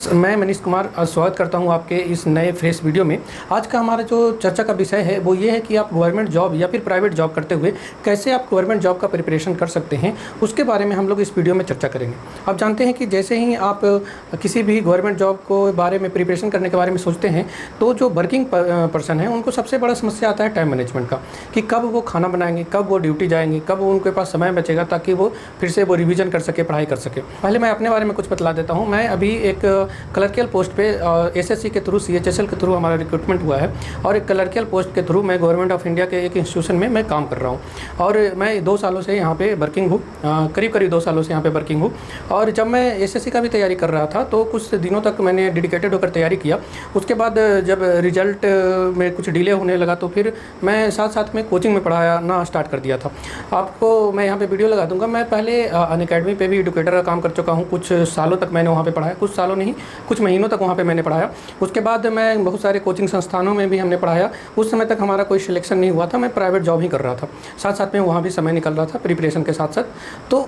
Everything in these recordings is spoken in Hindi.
मैं मनीष कुमार स्वागत करता हूं आपके इस नए फ्रेश वीडियो में। आज का हमारा जो चर्चा का विषय है वो ये है कि आप गवर्नमेंट जॉब या फिर प्राइवेट जॉब करते हुए कैसे आप गवर्नमेंट जॉब का प्रिपरेशन कर सकते हैं, उसके बारे में हम लोग इस वीडियो में चर्चा करेंगे। आप जानते हैं कि जैसे ही आप किसी भी गवर्नमेंट जॉब को बारे में प्रिपरेशन करने के बारे में सोचते हैं तो जो वर्किंग पर्सन है उनको सबसे बड़ा समस्या आता है टाइम मैनेजमेंट का, कि कब वो खाना बनाएंगे, कब वो ड्यूटी जाएंगे, कब उनके पास समय बचेगा ताकि वो फिर से वो रिविज़न कर सके, पढ़ाई कर सके। पहले मैं अपने बारे में कुछ बतला देता हूँ। मैं अभी एक क्लर्कियल पोस्ट पे एसएससी के थ्रू, सीएचएसएल के थ्रू हमारा रिक्रूटमेंट हुआ है और एक क्लर्कियल पोस्ट के थ्रू मैं गवर्नमेंट ऑफ इंडिया के एक इंस्टीट्यूशन में मैं काम कर रहा हूँ और मैं 2 सालों से यहाँ पे वर्किंग हूँ, करीब 2 सालों से यहाँ पे वर्किंग हूँ। और जब मैं एसएससी का भी तैयारी कर रहा था तो कुछ दिनों तक मैंने डेडिकेटेड होकर तैयारी किया। उसके बाद जब रिजल्ट में कुछ डिले होने लगा तो फिर मैं साथ साथ में कोचिंग में पढ़ाना स्टार्ट कर दिया था। आपको मैं यहाँ पे वीडियो लगा दूंगा। मैं पहले अनअकैडमी पे भी एडुकेटर का काम कर चुका हूँ। कुछ सालों तक मैंने वहाँ पे पढ़ाया, कुछ सालों नहीं, कुछ महीनों तक वहाँ पे मैंने पढ़ाया। उसके बाद मैं बहुत सारे कोचिंग संस्थानों में भी हमने पढ़ाया। उस समय तक हमारा कोई सिलेक्शन नहीं हुआ था, मैं प्राइवेट जॉब ही कर रहा था, साथ साथ में वहाँ भी समय निकल रहा था प्रिपरेशन के साथ साथ। तो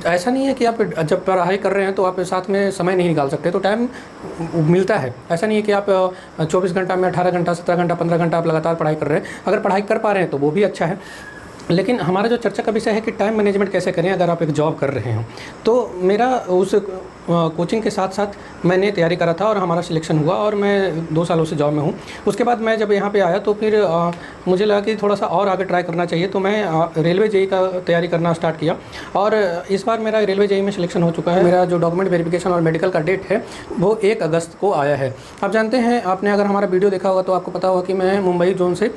ऐसा नहीं है कि आप जब पढ़ाई कर रहे हैं तो आप साथ में समय नहीं निकाल सकते, तो टाइम मिलता है। ऐसा नहीं है कि आप 24 घंटा में 18 घंटा, 17 घंटा, 15 घंटा आप लगातार पढ़ाई कर रहे हैं। अगर पढ़ाई कर पा रहे हैं तो वो भी अच्छा है, लेकिन हमारा जो चर्चा का विषय है कि टाइम मैनेजमेंट कैसे करें अगर आप एक जॉब कर रहे हैं। तो मेरा उस कोचिंग के साथ साथ मैंने तैयारी करा था और हमारा सिलेक्शन हुआ और मैं 2 सालों से जॉब में हूँ। उसके बाद मैं जब यहाँ पे आया तो फिर मुझे लगा कि थोड़ा सा और आगे ट्राई करना चाहिए, तो मैं रेलवे जेई का तैयारी करना स्टार्ट किया और इस बार मेरा रेलवे जेई में सिलेक्शन हो चुका है। मेरा जो डॉक्यूमेंट वेरिफिकेशन और मेडिकल का डेट है वो 1 अगस्त को आया है। आप जानते हैं, आपने अगर हमारा वीडियो देखा होगा तो आपको पता होगा कि मैं मुंबई जोन से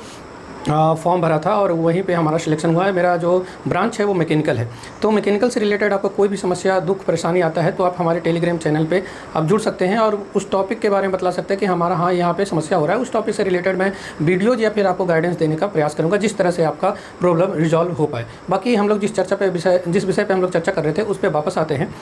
फॉर्म भरा था और वहीं पे हमारा सिलेक्शन हुआ है। मेरा जो ब्रांच है वो मैकेनिकल है। तो मैकेनिकल से रिलेटेड आपको कोई भी समस्या, दुख, परेशानी आता है तो आप हमारे टेलीग्राम चैनल पे आप जुड़ सकते हैं और उस टॉपिक के बारे में बता सकते हैं कि हमारा हाँ यहाँ पे समस्या हो रहा है। उस टॉपिक से रिलेटेड मैं वीडियोज़ या फिर आपको गाइडेंस देने का प्रयास करूँगा जिस तरह से आपका प्रॉब्लम रिजॉल्व हो पाए। बाकी हम लोग जिस विषय पर हम लोग चर्चा कर रहे थे उस पर वापस आते हैं।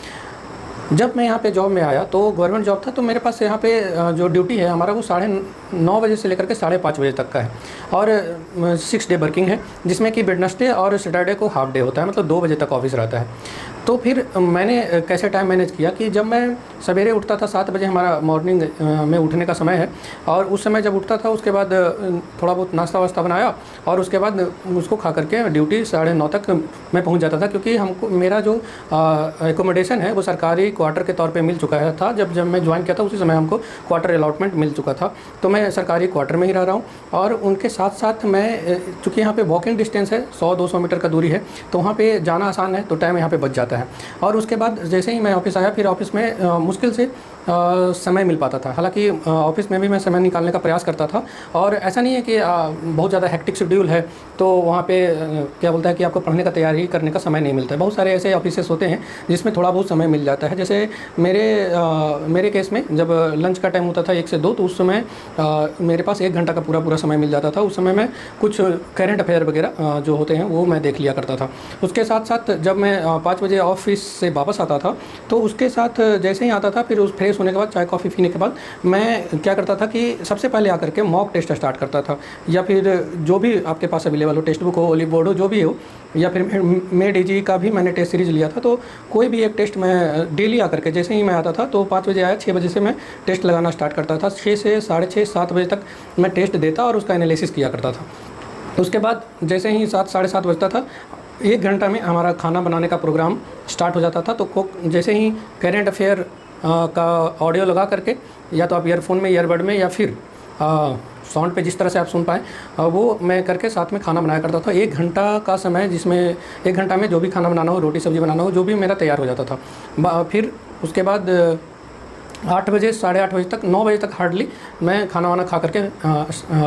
जब मैं यहाँ पे जॉब में आया तो गवर्नमेंट जॉब था, तो मेरे पास यहाँ पे जो ड्यूटी है हमारा वो 9:30 बजे से लेकर के 5:30 बजे तक का है और 6 डे वर्किंग है, जिसमें कि वेडनेसडे और सैटरडे को हाफ डे होता है, मतलब 2 बजे तक ऑफिस रहता है। तो फिर मैंने कैसे टाइम मैनेज किया कि जब मैं सवेरे उठता था 7 बजे, हमारा मॉर्निंग में उठने का समय है, और उस समय जब उठता था उसके बाद थोड़ा बहुत नाश्ता वास्ता बनाया और उसके बाद उसको खा करके ड्यूटी 9:30 तक मैं पहुँच जाता था, क्योंकि हमको मेरा जो एकोमोडेशन है वो सरकारी क्वार्टर के तौर पे मिल चुका है था। जब मैं ज्वाइन किया था उसी समय हमको क्वार्टर अलॉटमेंट मिल चुका था, तो मैं सरकारी क्वार्टर में ही रह रहा हूँ। और उनके साथ साथ मैं, चूँकि यहाँ पे वॉकिंग डिस्टेंस है, 100-200 मीटर का दूरी है, तो वहाँ पे जाना आसान है, तो टाइम यहाँ पे बच जाता है। और उसके बाद जैसे ही मैं ऑफिस आया, फिर ऑफिस में मुश्किल से समय मिल पाता था। हालांकि ऑफिस में भी मैं समय निकालने का प्रयास करता था, और ऐसा नहीं है कि बहुत ज़्यादा हेक्टिक शेड्यूल है तो वहाँ पे क्या बोलता है कि आपको पढ़ने का तैयारी करने का समय नहीं मिलता है। बहुत सारे ऐसे ऑफिसेस होते हैं जिसमें थोड़ा बहुत समय मिल जाता है। जैसे मेरे केस में जब लंच का टाइम होता था 1 से 2, तो उस समय मेरे पास 1 घंटा का पूरा समय मिल जाता था। उस समय मैं कुछ करेंट अफेयर वगैरह जो होते हैं वो मैं देख लिया करता था। उसके साथ साथ जब मैं 5 बजे ऑफिस से वापस आता था तो उसके साथ जैसे ही आता था, फिर उस फ्रेश होने के बाद, चाय कॉफ़ी पीने के बाद, मैं क्या करता था कि सबसे पहले आकर के मॉक टेस्ट स्टार्ट करता था, या फिर जो भी आपके पास अवेलेबल हो, टेक्स्ट बुक हो, ओलिव बोर्ड हो, जो भी हो, या फिर मेड इजी का भी मैंने टेस्ट सीरीज़ लिया था। तो कोई भी एक टेस्ट मैं डेली आकर के, जैसे ही मैं आता था तो 5 बजे आया, 6 बजे से मैं टेस्ट लगाना स्टार्ट करता था। 6 से 6:30, 7 बजे तक मैं टेस्ट देता और उसका एनालिसिस किया करता था। उसके बाद जैसे ही 7, 7:30 बजता था, 1 घंटा में हमारा खाना बनाने का प्रोग्राम स्टार्ट हो जाता था। तो जैसे ही करेंट अफेयर का ऑडियो लगा करके, या तो आप ईयरफोन में, ईयरबड में, या फिर साउंड पे, जिस तरह से आप सुन पाएँ, वो मैं करके साथ में खाना बनाया करता था। 1 घंटा का समय, जिसमें 1 घंटा में जो भी खाना बनाना हो, रोटी सब्ज़ी बनाना हो, जो भी मेरा तैयार हो जाता था। फिर उसके बाद 8 बजे, 8:30 बजे तक, 9 बजे तक हार्डली मैं खाना वाना खा करके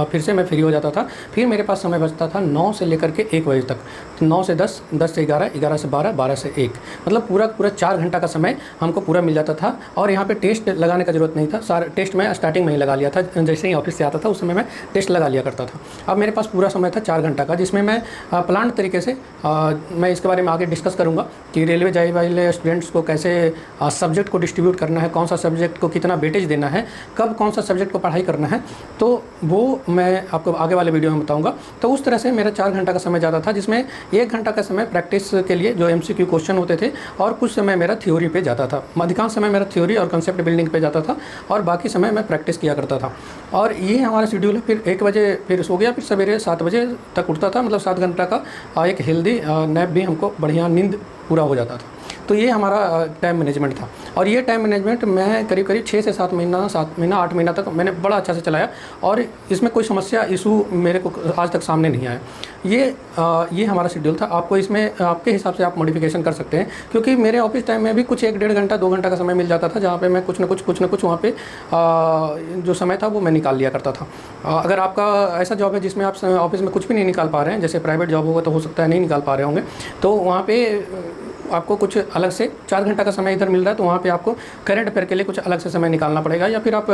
फिर से मैं फ्री हो जाता था। फिर मेरे पास समय बचता था 9 से लेकर के 1 बजे तक, 9 से 10, 10 से 11, 11 से 12, 12 से 1, मतलब पूरा 4 घंटा का समय हमको पूरा मिल जाता था। और यहाँ पे टेस्ट लगाने का ज़रूरत नहीं था, सारा टेस्ट मैं स्टार्टिंग में ही लगा लिया था। जैसे ही ऑफिस से आता था उस समय मैं टेस्ट लगा लिया करता था। अब मेरे पास पूरा समय था 4 घंटा का, जिसमें मैं प्लान तरीके से, मैं इसके बारे में आगे डिस्कस करूँगा कि रेलवे जाने वाले स्टूडेंट्स को कैसे सब्जेक्ट को डिस्ट्रीब्यूट करना है, कौन सा सब्जेक्ट सब्जेक्ट को कितना वेटेज देना है, कब कौन सा सब्जेक्ट को पढ़ाई करना है, तो वो मैं आपको आगे वाले वीडियो में बताऊंगा। तो उस तरह से मेरा 4 घंटा का समय ज़्यादा था, जिसमें 1 घंटा का समय प्रैक्टिस के लिए जो MCQ क्वेश्चन होते थे, और कुछ समय मेरा थ्योरी पे जाता था। अधिकांश समय मेरा थ्योरी और कंसेप्ट बिल्डिंग पे जाता था, और बाकी समय मैं प्रैक्टिस किया करता था। और ये हमारा शेड्यूल है। फिर 1 बजे फिर सो गया, फिर सवेरे 7 बजे तक उठता था, मतलब 7 घंटा का एक हेल्दी नैप भी हमको बढ़िया नींद पूरा हो जाता था। तो ये हमारा टाइम मैनेजमेंट था। और ये टाइम मैनेजमेंट मैं करीब 6 से 7 महीना 8 महीना तक मैंने बड़ा अच्छा से चलाया, और इसमें कोई समस्या इशू मेरे को आज तक सामने नहीं आया। ये हमारा शेड्यूल था। आपको इसमें आपके हिसाब से आप मॉडिफिकेशन कर सकते हैं, क्योंकि मेरे ऑफिस टाइम में भी कुछ 1-1.5 घंटा 2 घंटा का समय मिल जाता था, जहाँ पे मैं कुछ न कुछ वहाँ पे जो समय था वो मैं निकाल लिया करता था। अगर आपका ऐसा जॉब है जिसमें आप ऑफिस में कुछ भी नहीं निकाल पा रहे हैं, जैसे प्राइवेट जॉब होगा तो हो सकता है नहीं निकाल पा रहे होंगे, तो वहाँ पे आपको कुछ अलग से 4 घंटा का समय इधर मिल रहा है, तो वहाँ पे आपको करंट अफेयर के लिए कुछ अलग से समय निकालना पड़ेगा, या फिर आप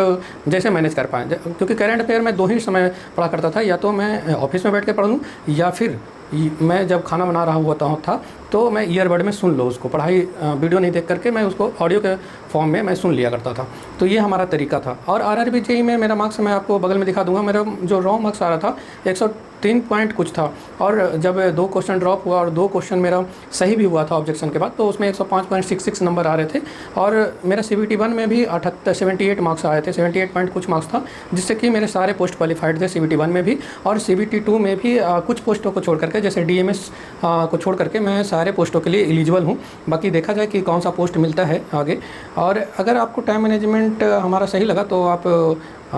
जैसे मैनेज कर पाएँ। क्योंकि करंट अफेयर में 2 ही समय पढ़ा करता था, या तो मैं ऑफिस में बैठ के पढ़ लूँ, या फिर मैं जब खाना बना रहा होता था तो मैं ईयरबड में सुन लो उसको, पढ़ाई वीडियो नहीं देख करके मैं उसको ऑडियो के फॉर्म में मैं सुन लिया करता था। तो ये हमारा तरीका था। और RRB JEE में मेरा मार्क्स मैं आपको बगल में दिखा दूंगा। मेरा जो रॉ मार्क्स आ रहा था 103 पॉइंट कुछ था, और जब 2 क्वेश्चन ड्रॉप हुआ और 2 क्वेश्चन मेरा सही भी हुआ था ऑब्जेक्शन के बाद, तो उसमें 105.66 नंबर आ रहे थे। और मेरा CBT 1 में भी 78 मार्क्स आए थे, 78 पॉइंट कुछ मार्क्स था, जिससे कि मेरे सारे पोस्ट क्वालिफाइड थे CBT 1 में भी, और CBT 2 में भी कुछ पोस्टों को छोड़ करके, जैसे DMS को छोड़ करके मैं सारे पोस्टों के लिए एलिजिबल हूँ। बाकी देखा जाए कि कौन सा पोस्ट मिलता है आगे। और अगर आपको टाइम मैनेजमेंट हमारा सही लगा तो आप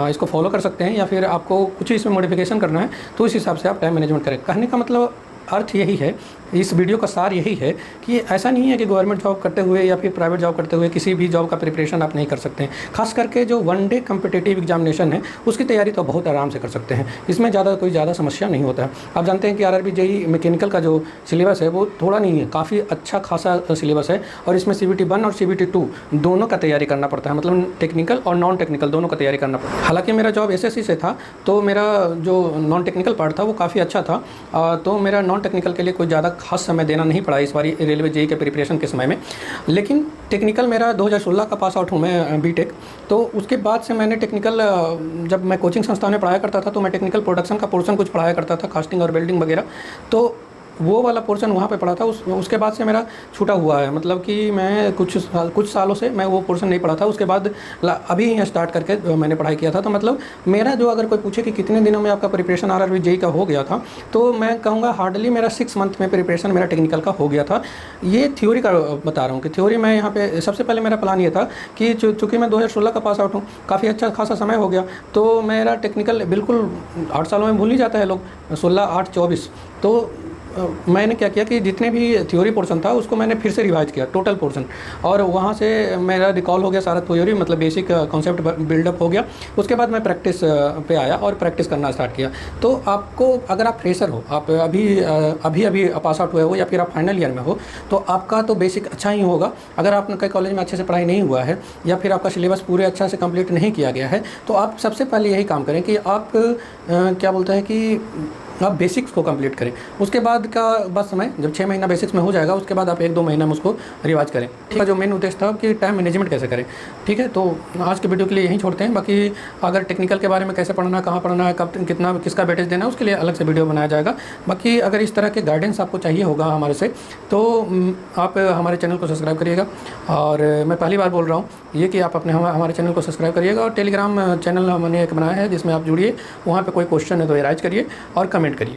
इसको फॉलो कर सकते हैं, या फिर आपको कुछ इसमें मॉडिफिकेशन करना है तो इस हिसाब से आप टाइम मैनेजमेंट करें। कहने का मतलब अर्थ यही है, इस वीडियो का सार यही है कि ऐसा नहीं है कि गवर्नमेंट जॉब करते हुए या फिर प्राइवेट जॉब करते हुए किसी भी जॉब का प्रिपरेशन आप नहीं कर सकते हैं। खास करके जो 1 डे कम्पिटिटिव एग्जामिनेशन है उसकी तैयारी तो बहुत आराम से कर सकते हैं, इसमें कोई ज़्यादा समस्या नहीं होता है। आप जानते हैं कि RRB JEE मैकेनिकल का जो सिलेबस है वो थोड़ा नहीं है, काफ़ी अच्छा खासा सिलेबस है, और इसमें CBT 1 और CBT 2 दोनों का तैयारी करना पड़ता है, मतलब टेक्निकल और नॉन टेक्निकल दोनों का तैयारी करना पड़ता है। हालाँकि मेरा जॉब SSC से था, तो मेरा जो नॉन टेक्निकल पार्ट था वो काफ़ी अच्छा था, तो मेरा नॉन टेक्निकल के लिए कोई ज़्यादा खास समय देना नहीं पड़ा इस बारी रेलवे JEE के प्रिपरेशन के समय में। लेकिन टेक्निकल मेरा 2016 का पास आउट हूँ मैं BTech, तो उसके बाद से मैंने टेक्निकल, जब मैं कोचिंग संस्थान में पढ़ाया करता था तो मैं टेक्निकल प्रोडक्शन का पोर्शन कुछ पढ़ाया करता था, कास्टिंग और वेल्डिंग वगैरह, तो वो वाला पोर्शन वहाँ पे पढ़ा था। उसके बाद से मेरा छूटा हुआ है, मतलब कि मैं कुछ सालों से मैं वो पोर्शन नहीं पढ़ा था। उसके बाद अभी स्टार्ट करके मैंने पढ़ाई किया था। तो मतलब मेरा जो, अगर कोई पूछे कि कितने दिनों में आपका प्रिपरेशन RRB JEE का हो गया था, तो मैं कहूँगा हार्डली मेरा 6 मंथ में प्रिपरेशन मेरा टेक्निकल का हो गया था। ये थ्योरी का बता रहा हूँ कि थ्योरी में यहाँ पे सबसे पहले मेरा प्लान ये था कि चूँकि मैं 2016 का पास आउट हूँ, काफ़ी अच्छा खासा समय हो गया, तो मेरा टेक्निकल बिल्कुल 8 सालों में भूल ही जाता है लोग, 16, 8, 24। तो मैंने क्या किया कि जितने भी थ्योरी पोर्शन था उसको मैंने फिर से रिवाइज किया, टोटल पोर्शन, और वहाँ से मेरा रिकॉल हो गया सारा थ्योरी, मतलब बेसिक कॉन्सेप्ट बिल्डअप हो गया। उसके बाद मैं प्रैक्टिस पे आया और प्रैक्टिस करना स्टार्ट किया। तो आपको, अगर आप फ्रेशर हो, आप अभी पास आउट हुए हो, या फिर आप फाइनल ईयर में हो, तो आपका तो बेसिक अच्छा ही होगा। अगर आपने कॉलेज में अच्छे से पढ़ाई नहीं हुआ है, या फिर आपका सिलेबस पूरे अच्छा से कंप्लीट नहीं किया गया है, तो आप सबसे पहले यही काम करें कि आप क्या बोलते हैं कि आप बेसिक्स को कंप्लीट करें। उसके बाद का बस समय, जब 6 महीना बेसिक्स में हो जाएगा, उसके बाद आप 1-2 महीना में उसको रिवाइज करें। ठीक है, जो मेन उद्देश्य था कि टाइम मैनेजमेंट कैसे करें। ठीक है, तो आज के वीडियो के लिए यहीं छोड़ते हैं। बाकी अगर टेक्निकल के बारे में कैसे पढ़ना है, कहाँ पढ़ना है, कब कितना किसका वेटेज देना है, उसके लिए अलग से वीडियो बनाया जाएगा। बाकी अगर इस तरह के गाइडेंस आपको चाहिए होगा हमारे से, तो आप हमारे चैनल को सब्सक्राइब करिएगा। और मैं पहली बार बोल रहा हूँ ये कि आप अपने हमारे चैनल को सब्सक्राइब करिएगा, और टेलीग्राम चैनल मैंने एक बनाया है जिसमें आप जुड़िए, वहाँ पर कोई क्वेश्चन है तो राइज करिए और कमेंट करिए।